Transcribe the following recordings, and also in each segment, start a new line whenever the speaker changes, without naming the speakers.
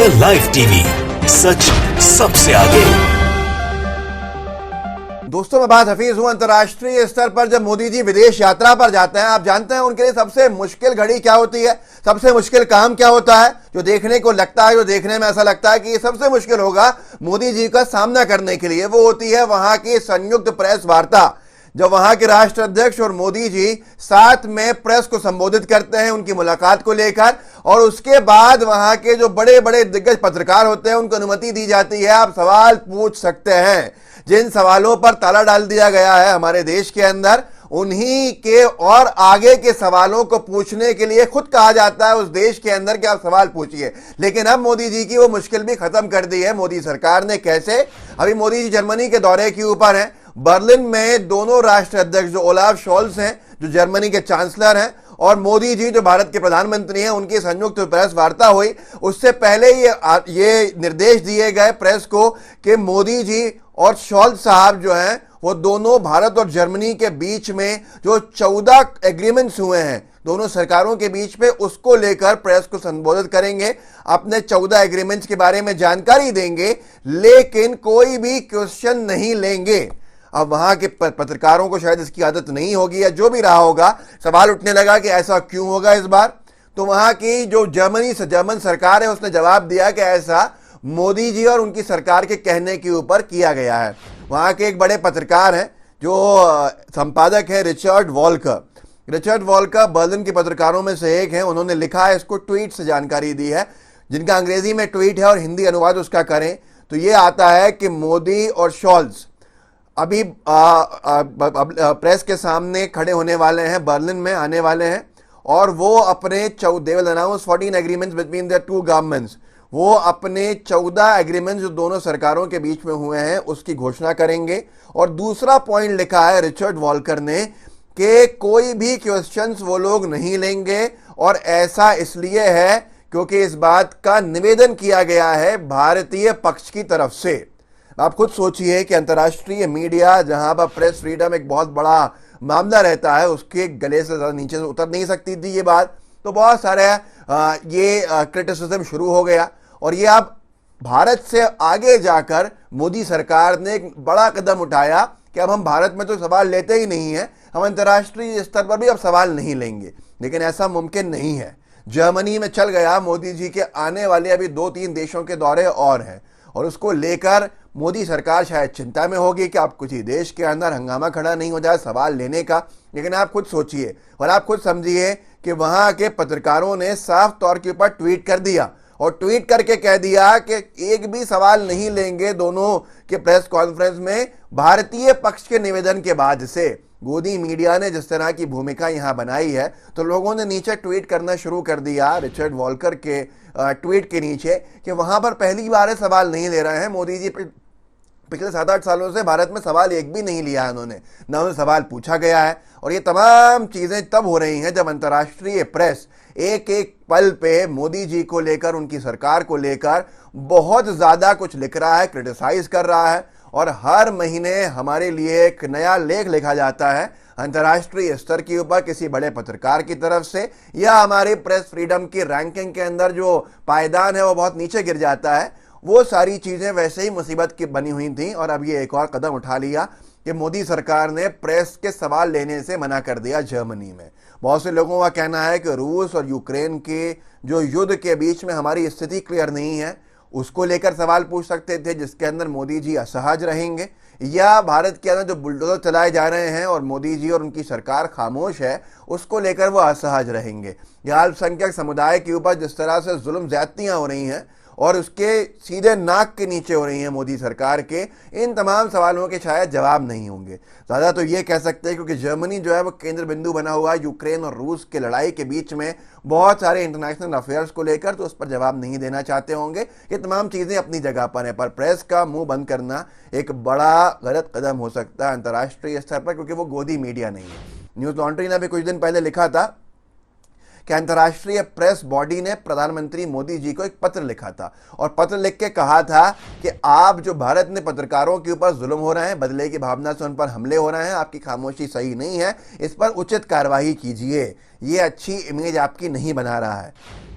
The live TV, सच सबसे आगे।
दोस्तों, मैं बात हफीज हूं। अंतर्राष्ट्रीय स्तर पर जब मोदी जी विदेश यात्रा पर जाते हैं, आप जानते हैं उनके लिए सबसे मुश्किल घड़ी क्या होती है, सबसे मुश्किल काम क्या होता है, जो देखने को लगता है, जो देखने में ऐसा लगता है कि ये सबसे मुश्किल होगा मोदी जी का सामना करने के लिए, वो होती है वहां की संयुक्त प्रेस वार्ता। जब वहां के राष्ट्राध्यक्ष और मोदी जी साथ में प्रेस को संबोधित करते हैं उनकी मुलाकात को लेकर, और उसके बाद वहां के जो बड़े बड़े दिग्गज पत्रकार होते हैं उनको अनुमति दी जाती है, आप सवाल पूछ सकते हैं। जिन सवालों पर ताला डाल दिया गया है हमारे देश के अंदर, उन्हीं के और आगे के सवालों को पूछने के लिए खुद कहा जाता है उस देश के अंदर कि आप सवाल पूछिए। लेकिन अब मोदी जी की वो मुश्किल भी खत्म कर दी है मोदी सरकार ने। कैसे? अभी मोदी जी जर्मनी के दौरे के ऊपर हैं। बर्लिन में दोनों राष्ट्राध्यक्ष, जो ओलाफ शोल्स हैं जो जर्मनी के चांसलर हैं, और मोदी जी जो भारत के प्रधानमंत्री हैं, उनकी संयुक्त प्रेस वार्ता हुई। उससे पहले ये निर्देश दिए गए प्रेस को कि मोदी जी और शोल्स साहब जो हैं वो दोनों भारत और जर्मनी के बीच में जो 14 एग्रीमेंट्स हुए हैं दोनों सरकारों के बीच में, उसको लेकर प्रेस को संबोधित करेंगे, अपने 14 एग्रीमेंट्स के बारे में जानकारी देंगे, लेकिन कोई भी क्वेश्चन नहीं लेंगे। अब वहां के पत्रकारों को शायद इसकी आदत नहीं होगी या जो भी रहा होगा, सवाल उठने लगा कि ऐसा क्यों होगा इस बार। तो वहां की जो जर्मन सरकार है उसने जवाब दिया कि ऐसा मोदी जी और उनकी सरकार के कहने के ऊपर किया गया है। वहां के एक बड़े पत्रकार हैं जो संपादक है रिचर्ड वॉल्कर बर्लिन के पत्रकारों में से एक हैं। उन्होंने लिखा है, इसको ट्वीट से जानकारी दी है, जिनका अंग्रेजी में ट्वीट है और हिंदी अनुवाद उसका करें तो ये आता है कि मोदी और शोल्स अभी प्रेस के सामने खड़े होने वाले हैं, बर्लिन में आने वाले हैं, और वो अपने 14 agreements between the two governments, वो अपने 14 एग्रीमेंट्स जो दोनों सरकारों के बीच में हुए हैं उसकी घोषणा करेंगे। और दूसरा पॉइंट लिखा है रिचर्ड वॉल्कर ने कि कोई भी क्वेश्चंस वो लोग नहीं लेंगे, और ऐसा इसलिए है क्योंकि इस बात का निवेदन किया गया है भारतीय पक्ष की तरफ से। आप खुद सोचिए कि अंतर्राष्ट्रीय मीडिया, जहां पर प्रेस फ्रीडम एक बहुत बड़ा मामला रहता है, उसके गले से ज़्यादा नीचे से उतर नहीं सकती थी ये बात। तो बहुत सारे ये क्रिटिसिज्म शुरू हो गया, और ये अब भारत से आगे जाकर मोदी सरकार ने एक बड़ा कदम उठाया कि अब हम भारत में तो सवाल लेते ही नहीं हैं, हम अंतर्राष्ट्रीय स्तर पर भी अब सवाल नहीं लेंगे। लेकिन ऐसा मुमकिन नहीं है। जर्मनी में चल गया मोदी जी के आने वाले अभी 2-3 देशों के दौरे और हैं, और उसको लेकर मोदी सरकार शायद चिंता में होगी कि आप कुछ ही देश के अंदर हंगामा खड़ा नहीं हो जाए सवाल लेने का। लेकिन आप खुद सोचिए और आप खुद समझिए कि वहां के पत्रकारों ने साफ तौर के ऊपर ट्वीट कर दिया, और ट्वीट करके कह दिया कि एक भी सवाल नहीं लेंगे दोनों के प्रेस कॉन्फ्रेंस में, भारतीय पक्ष के निवेदन के बाद से। गोदी मीडिया ने जिस तरह की भूमिका यहां बनाई है, तो लोगों ने नीचे ट्वीट करना शुरू कर दिया रिचर्ड वॉल्कर के ट्वीट के नीचे कि वहां पर पहली बार सवाल नहीं ले रहे हैं मोदी जी। पिछले 7-8 सालों से भारत में सवाल एक भी नहीं लिया है उन्होंने, ना उन्हें सवाल पूछा गया है। और ये तमाम चीजें तब हो रही हैं जब अंतर्राष्ट्रीय प्रेस एक एक पल पे मोदी जी को लेकर, उनकी सरकार को लेकर बहुत ज्यादा कुछ लिख रहा है, क्रिटिसाइज कर रहा है, और हर महीने हमारे लिए एक नया लेख लिखा जाता है अंतर्राष्ट्रीय स्तर के ऊपर किसी बड़े पत्रकार की तरफ से, या हमारे प्रेस फ्रीडम की रैंकिंग के अंदर जो पायदान है वो बहुत नीचे गिर जाता है। वो सारी चीजें वैसे ही मुसीबत की बनी हुई थी, और अब ये एक और कदम उठा लिया कि मोदी सरकार ने प्रेस के सवाल लेने से मना कर दिया जर्मनी में। बहुत से लोगों का कहना है कि रूस और यूक्रेन के जो युद्ध के बीच में हमारी स्थिति क्लियर नहीं है, उसको लेकर सवाल पूछ सकते थे, जिसके अंदर मोदी जी असहज रहेंगे, या भारत के अंदर जो बुलडोजर चलाए जा रहे हैं और मोदी जी और उनकी सरकार खामोश है, उसको लेकर वो असहज रहेंगे, या अल्पसंख्यक समुदाय के ऊपर जिस तरह से जुल्म ज्यादतियां हो रही हैं और उसके सीधे नाक के नीचे हो रही हैं मोदी सरकार के, इन तमाम सवालों के शायद जवाब नहीं होंगे। ज़्यादा तो ये कह सकते हैं क्योंकि जर्मनी जो है वो केंद्र बिंदु बना हुआ है यूक्रेन और रूस के लड़ाई के बीच में बहुत सारे इंटरनेशनल अफेयर्स को लेकर, तो उस पर जवाब नहीं देना चाहते होंगे। ये तमाम चीज़ें अपनी जगह पर हैं, पर प्रेस का मुंह बंद करना एक बड़ा गलत कदम हो सकता है अंतर्राष्ट्रीय स्तर पर, क्योंकि वो गोदी मीडिया नहीं है। न्यूज़ लॉन्ड्री ने भी कुछ दिन पहले लिखा था कि अंतर्राष्ट्रीय प्रेस बॉडी ने प्रधानमंत्री मोदी जी को एक पत्र लिखा था, और पत्र लिख के कहा था कि आप जो भारत में पत्रकारों के ऊपर जुल्म हो रहे हैं, बदले की भावना से उन पर हमले हो रहे हैं, आपकी खामोशी सही नहीं है, इस पर उचित कार्रवाई कीजिए, ये अच्छी इमेज आपकी नहीं बना रहा है।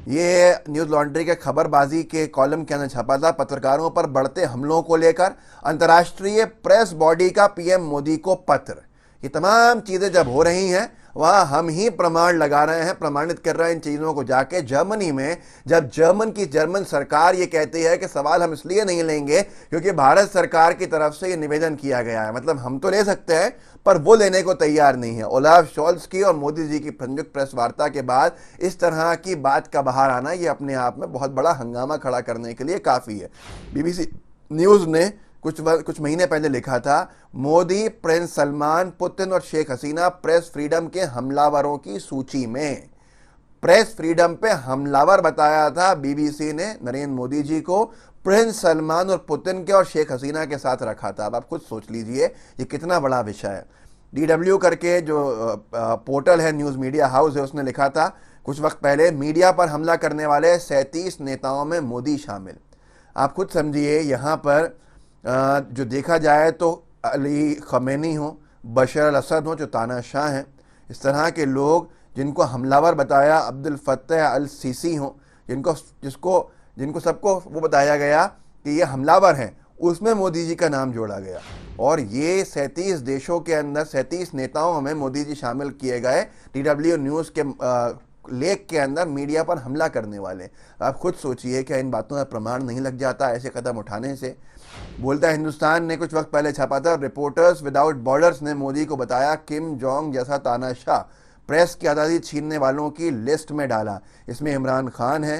ये न्यूज लॉन्ड्री के खबरबाजी के कॉलम के अंदर छपा था। पत्रकारों पर बढ़ते हमलों को लेकर अंतर्राष्ट्रीय प्रेस बॉडी का पीएम मोदी को पत्र। ये तमाम चीजें जब हो रही हैं वहां हम ही प्रमाण लगा रहे हैं, प्रमाणित कर रहे हैं इन चीजों को जाके जर्मनी में। जब जर्मन सरकार ये कहती है कि सवाल हम इसलिए नहीं लेंगे क्योंकि भारत सरकार की तरफ से ये निवेदन किया गया है, मतलब हम तो ले सकते हैं पर वो लेने को तैयार नहीं है। ओलाफ शोल्ज की और मोदी जी की संयुक्त प्रेस वार्ता के बाद इस तरह की बात का बाहर आना ये अपने आप में बहुत बड़ा हंगामा खड़ा करने के लिए काफी है। बीबीसी न्यूज ने कुछ महीने पहले लिखा था, मोदी, प्रिंस सलमान, पुतिन और शेख हसीना प्रेस फ्रीडम के हमलावरों की सूची में। प्रेस फ्रीडम पे हमलावर बताया था बीबीसी ने नरेंद्र मोदी जी को, प्रिंस सलमान और पुतिन के और शेख हसीना के साथ रखा था। अब आप खुद सोच लीजिए ये कितना बड़ा विषय है। DW करके जो पोर्टल है, न्यूज मीडिया हाउस है, उसने लिखा था कुछ वक्त पहले, मीडिया पर हमला करने वाले 37 नेताओं में मोदी शामिल। आप खुद समझिए, यहाँ पर जो देखा जाए तो अली खमेनी हो, बशर अल असद हो जो तानाशाह हैं, इस तरह के लोग जिनको हमलावर बताया अब्दुल फत्ताह अल सीसी हो, जिनको सबको वो बताया गया कि ये हमलावर हैं, उसमें मोदी जी का नाम जोड़ा गया। और ये 37 देशों के अंदर 37 नेताओं में मोदी जी शामिल किए गए DW न्यूज़ के लेख के अंदर मीडिया पर हमला करने वाले। आप खुद सोचिए क्या इन बातों का प्रमाण नहीं लग जाता ऐसे कदम उठाने से। बोलता हिंदुस्तान ने कुछ वक्त पहले छापा था, रिपोर्टर्स विदाउट बॉर्डर्स ने मोदी को बताया किम जोंग जैसा तानाशाह, प्रेस की आज़ादी छीनने वालों की लिस्ट में डाला। इसमें इमरान खान है,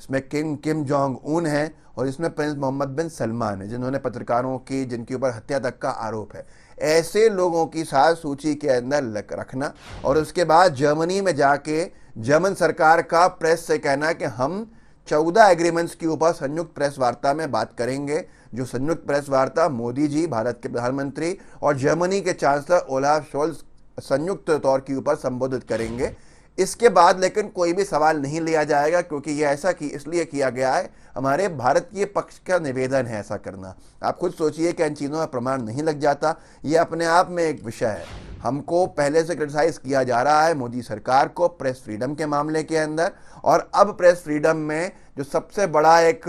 इसमें किम जोंग उन है और इसमें प्रिंस मोहम्मद बिन सलमान है, जिन्होंने पत्रकारों की जिनके ऊपर हत्या तक का आरोप है। ऐसे लोगों की साथ सूची के अंदर रखना और उसके बाद जर्मनी में जाके जर्मन सरकार का प्रेस से कहना कि हम 14 एग्रीमेंट्स के ऊपर संयुक्त प्रेस वार्ता में बात करेंगे, जो संयुक्त प्रेस वार्ता मोदी जी, भारत के प्रधानमंत्री, और जर्मनी के चांसलर ओलाफ शोल्ज संयुक्त तौर के ऊपर संबोधित करेंगे। इसके बाद लेकिन कोई भी सवाल नहीं लिया जाएगा क्योंकि ये ऐसा इसलिए किया गया है, हमारे भारत के पक्ष का निवेदन है ऐसा करना। आप खुद सोचिए कि इन चीज़ों का प्रमाण नहीं लग जाता। ये अपने आप में एक विषय है। हमको पहले से क्रिटिसाइज किया जा रहा है मोदी सरकार को प्रेस फ्रीडम के मामले के अंदर, और अब प्रेस फ्रीडम में जो सबसे बड़ा एक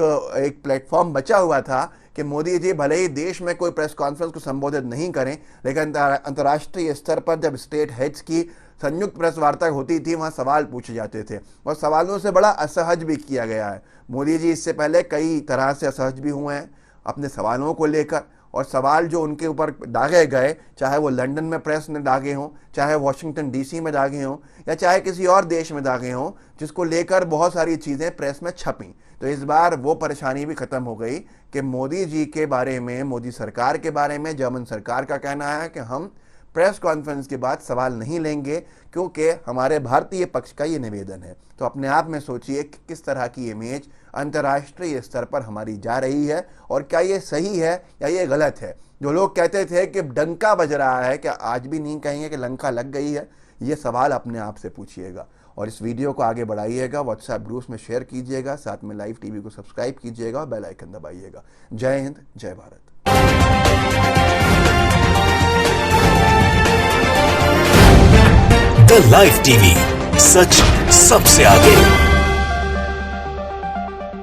प्लेटफॉर्म बचा हुआ था कि मोदी जी भले ही देश में कोई प्रेस कॉन्फ्रेंस को संबोधित नहीं करें, लेकिन अंतर्राष्ट्रीय स्तर पर जब स्टेट हेड्स की संयुक्त प्रेस वार्ता होती थी वहाँ सवाल पूछे जाते थे और सवालों से बड़ा असहज भी किया गया है। मोदी जी इससे पहले कई तरह से असहज भी हुए हैं अपने सवालों को लेकर, और सवाल जो उनके ऊपर दागे गए, चाहे वो लंदन में प्रेस ने दागे हों, चाहे वाशिंगटन DC में दागे हों, या चाहे किसी और देश में दागे हों, जिसको लेकर बहुत सारी चीज़ें प्रेस में छपीं, तो इस बार वो परेशानी भी ख़त्म हो गई कि मोदी जी के बारे में, मोदी सरकार के बारे में जर्मन सरकार का कहना है कि हम प्रेस कॉन्फ्रेंस के बाद सवाल नहीं लेंगे क्योंकि हमारे भारतीय पक्ष का ये निवेदन है। तो अपने आप में सोचिए कि किस तरह की इमेज अंतर्राष्ट्रीय स्तर पर हमारी जा रही है और क्या ये सही है या ये गलत है। जो लोग कहते थे कि डंका बज रहा है, क्या आज भी नहीं कहेंगे कि लंका लग गई है? ये सवाल अपने आप से पूछिएगा और इस वीडियो को आगे बढ़ाइएगा, व्हाट्सएप ग्रुप्स में शेयर कीजिएगा, साथ में लाइव टीवी को सब्सक्राइब कीजिएगा और बेल आइकन दबाइएगा। जय हिंद, जय भारत।
द लाइव टीवी, सच सबसे आगे।